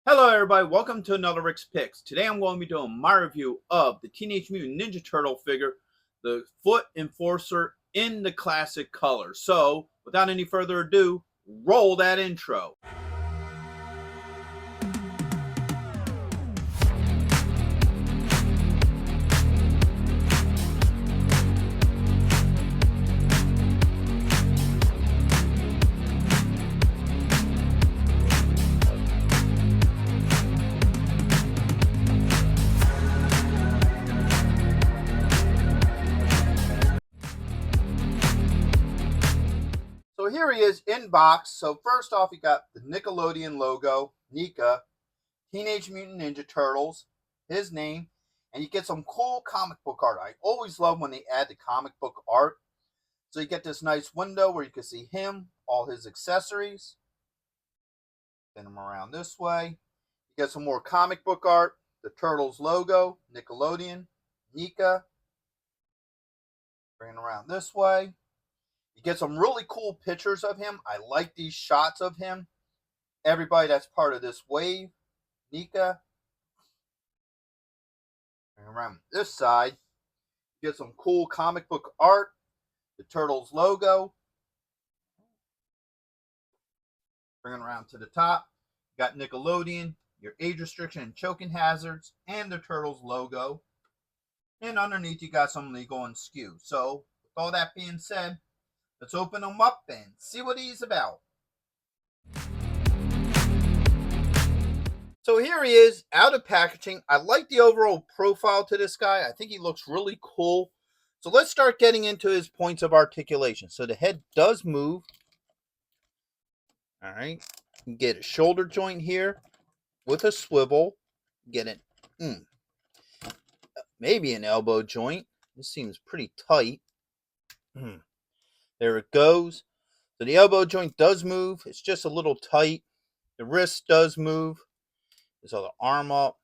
Hello everybody, welcome to another Rick's Picks. Today I'm going to be doing my review of the Teenage Mutant Ninja Turtle figure, the Foot Enforcer in the classic color. So, without any further ado, roll that intro. So here he is in box. So first off, you got the Nickelodeon logo, NECA, Teenage Mutant Ninja Turtles, his name, and you get some cool comic book art. I always love when they add the comic book art. So you get this nice window where you can see him, all his accessories. Spin them around this way. You get some more comic book art, the Turtles logo, Nickelodeon, NECA. Bring it around this way. You get some really cool pictures of him. I like these shots of him. Everybody that's part of this wave, NECA. Bring around this side. You get some cool comic book art, the Turtles logo. Bring it around to the top. You got Nickelodeon, your age restriction and choking hazards, and the Turtles logo. And underneath you got some legal and skew. So, with all that being said, let's open him up and see what he's about. So here he is, out of packaging. I like the overall profile to this guy. I think he looks really cool. So let's start getting into his points of articulation. So the head does move. All right. You get a shoulder joint here with a swivel. Get it. Maybe an elbow joint. This seems pretty tight. There it goes. So the elbow joint does move. It's just a little tight. The wrist does move. There's other arm up.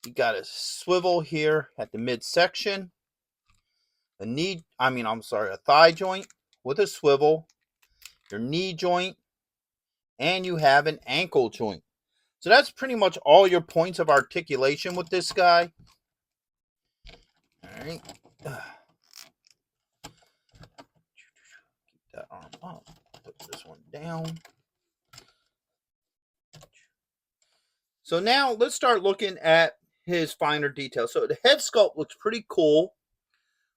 You got a swivel here at the midsection. A thigh joint with a swivel. Your knee joint. And you have an ankle joint. So that's pretty much all your points of articulation with this guy. All right. Keep that arm up. Put this one down. So now let's start looking at his finer details. So the head sculpt looks pretty cool.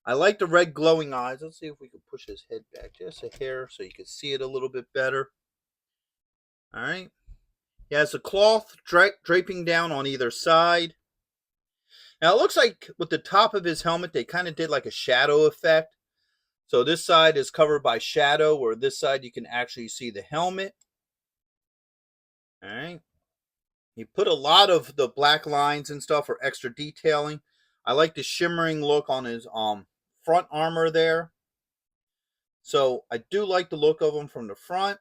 I like the red glowing eyes. Let's see if we can push his head back just a hair so you can see it a little bit better. All right. He has a cloth draping down on either side. Now it looks like with the top of his helmet, they kind of did like a shadow effect. So this side is covered by shadow, where this side you can actually see the helmet. All right. He put a lot of the black lines and stuff for extra detailing. I like the shimmering look on his front armor there. So I do like the look of him from the front.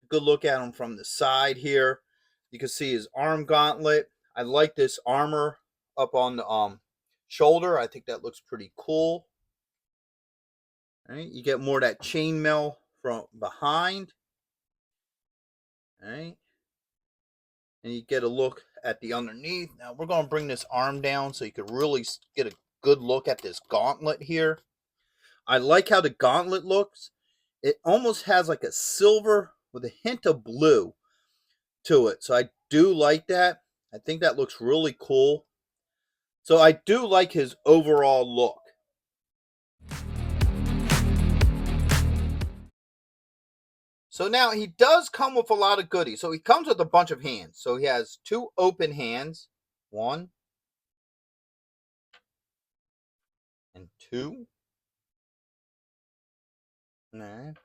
Good look at him from the side here. You can see his arm gauntlet. I like this armor up on the shoulder. I think that looks pretty cool. All right, you get more of that chainmail from behind. All right. And you get a look at the underneath. Now we're going to bring this arm down so you can really get a good look at this gauntlet here. I like how the gauntlet looks. It almost has like a silver with a hint of blue to it. So I do like that. I think that looks really cool. So I do like his overall look. So now he does come with a lot of goodies. So he comes with a bunch of hands. So he has two open hands. 1 and 2. Alright.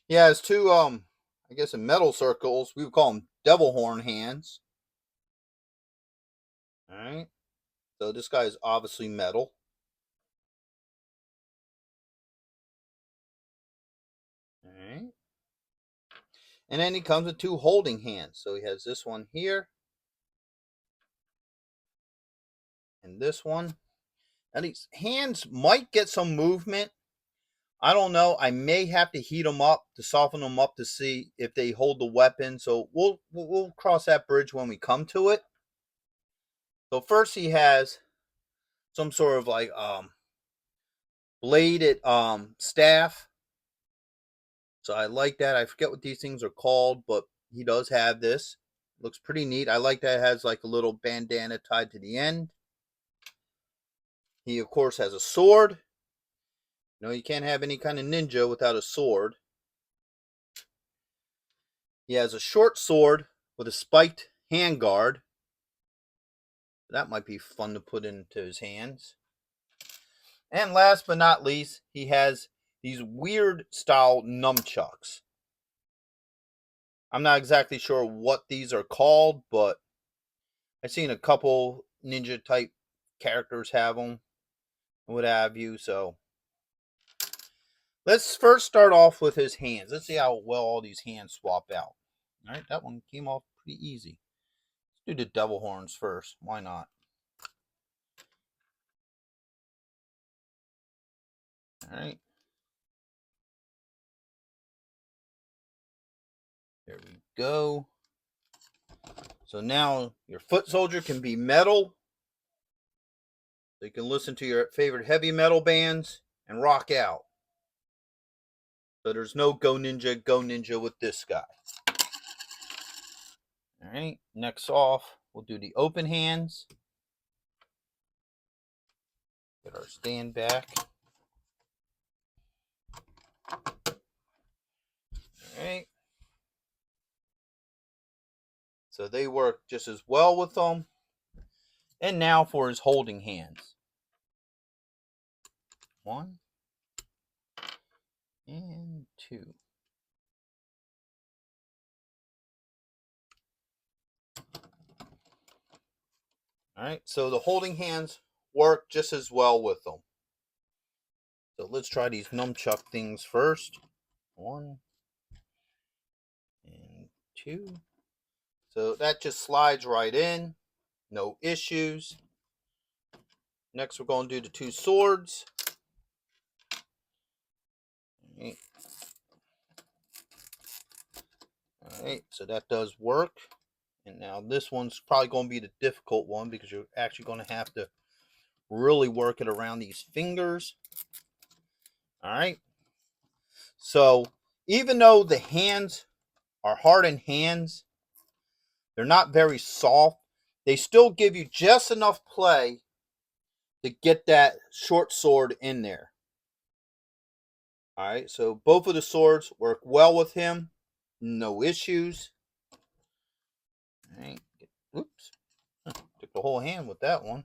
He has two, I guess in metal circles. We would call them devil horn hands. Alright. So this guy is obviously metal. Alright. And then he comes with two holding hands. So he has this one here. And this one. Now these hands might get some movement. I don't know. I may have to heat them up to soften them up to see if they hold the weapon. So we'll cross that bridge when we come to it. So first he has some sort of like bladed staff. So I like that. I forget what these things are called, but he does have this. Looks pretty neat. I like that it has like a little bandana tied to the end. He of course has a sword. You know, you can't have any kind of ninja without a sword. He has a short sword with a spiked handguard. That might be fun to put into his hands. And last but not least, he has these weird style nunchucks. I'm not exactly sure what these are called, but I've seen a couple ninja type characters have them, what have you. So let's first start off with his hands. Let's see how well all these hands swap out. All right, that one came off pretty easy. Let's do the devil horns first. Why not? All right. There we go. So now your foot soldier can be metal. So you can listen to your favorite heavy metal bands and rock out. So there's no go ninja with this guy. All right, next off, we'll do the open hands. Get our stand back. All right. So they work just as well with them. And now for his holding hands. 1 and 2. All right, so the holding hands work just as well with them. So let's try these nunchuck things first. 1 and 2. So that just slides right in. No issues. Next, we're going to do the two swords. All right, so that does work. And now this one's probably going to be the difficult one because you're actually going to have to really work it around these fingers. All right. So even though the hands are hardened hands, they're not very soft. They still give you just enough play to get that short sword in there. All right. So both of the swords work well with him. No issues. All right. Oops. Took the whole hand with that one.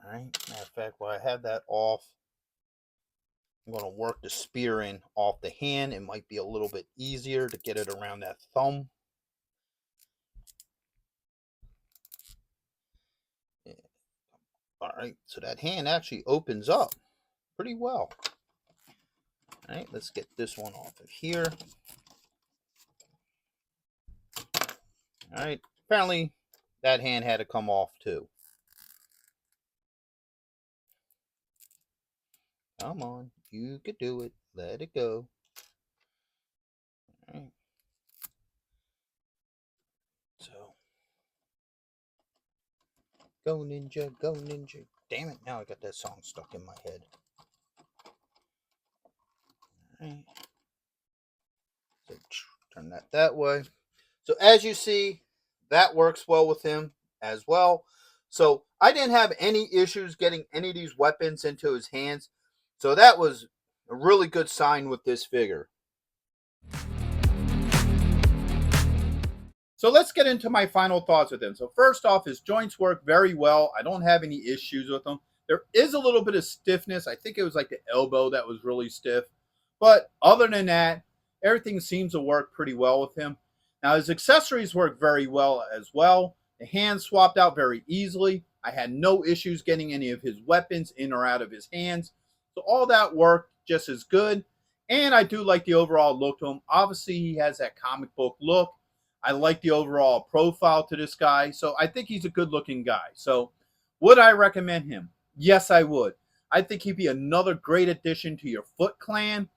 All right. Matter of fact, while I have that off, I'm going to work the spear in off the hand. It might be a little bit easier to get it around that thumb. Yeah. All right. So that hand actually opens up pretty well. All right. Let's get this one off of here. All right. Apparently, that hand had to come off too. Come on. You could do it. Let it go. All right. So, go ninja, go ninja. Damn it. Now I got that song stuck in my head. All right. So, turn that way. So, as you see, that works well with him as well. So, I didn't have any issues getting any of these weapons into his hands. So, that was a really good sign with this figure. So let's get into my final thoughts with him. So first off, his joints work very well. I don't have any issues with them. There is a little bit of stiffness. I think it was like the elbow that was really stiff. But other than that, everything seems to work pretty well with him. Now his accessories work very well as well. The hands swapped out very easily. I had no issues getting any of his weapons in or out of his hands. So all that worked just as good. And I do like the overall look to him. Obviously, he has that comic book look. I like the overall profile to this guy. So I think he's a good looking guy. So would I recommend him? Yes, I would. I think he'd be another great addition to your Foot Clan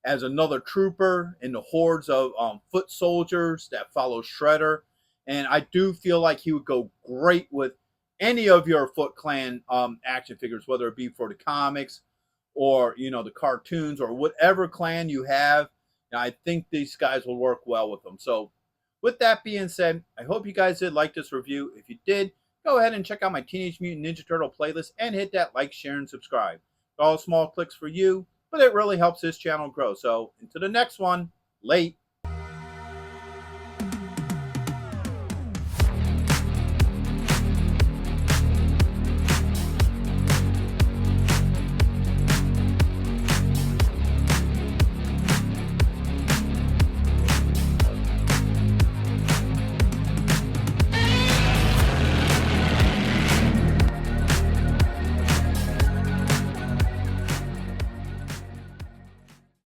as another trooper in the hordes of foot soldiers that follow Shredder. And I do feel like he would go great with any of your Foot Clan action figures, whether it be for the comics or the cartoons or whatever clan you have. I think these guys will work well with them. So, with that being said, I hope you guys did like this review. If you did, go ahead and check out my Teenage Mutant Ninja Turtle playlist and hit that like, share, and subscribe. All small clicks for you, but it really helps this channel grow. So, into the next one. Late.